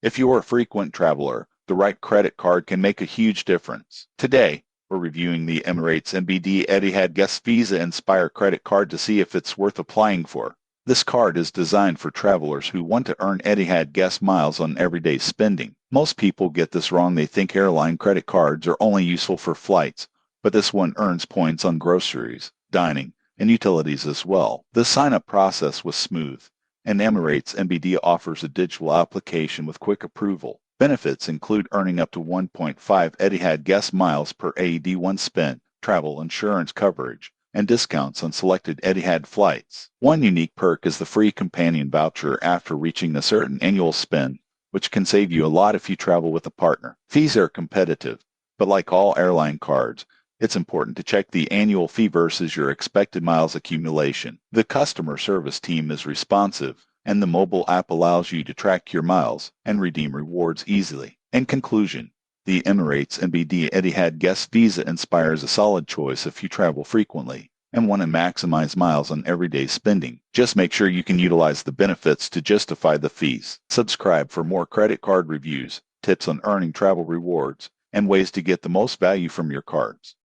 If you're a frequent traveler, the right credit card can make a huge difference. Today, we're reviewing the Emirates NBD Etihad Guest Visa Inspire credit card to see if it's worth applying for. This card is designed for travelers who want to earn Etihad guest miles on everyday spending. Most people get this wrong. They think airline credit cards are only useful for flights, but this one earns points on groceries, dining, and utilities as well. The sign-up process was smooth, and Emirates NBD offers a digital application with quick approval. Benefits include earning up to 1.5 Etihad guest miles per AED once spent, travel insurance coverage, and discounts on selected Etihad flights. One unique perk is the free companion voucher after reaching a certain annual spend, which can save you a lot if you travel with a partner. Fees are competitive, but like all airline cards, it's important to check the annual fee versus your expected miles accumulation. The customer service team is responsive, and the mobile app allows you to track your miles and redeem rewards easily. In conclusion, the Emirates NBD Etihad Guest Visa inspires a solid choice if you travel frequently and want to maximize miles on everyday spending. Just make sure you can utilize the benefits to justify the fees. Subscribe for more credit card reviews, tips on earning travel rewards, and ways to get the most value from your cards.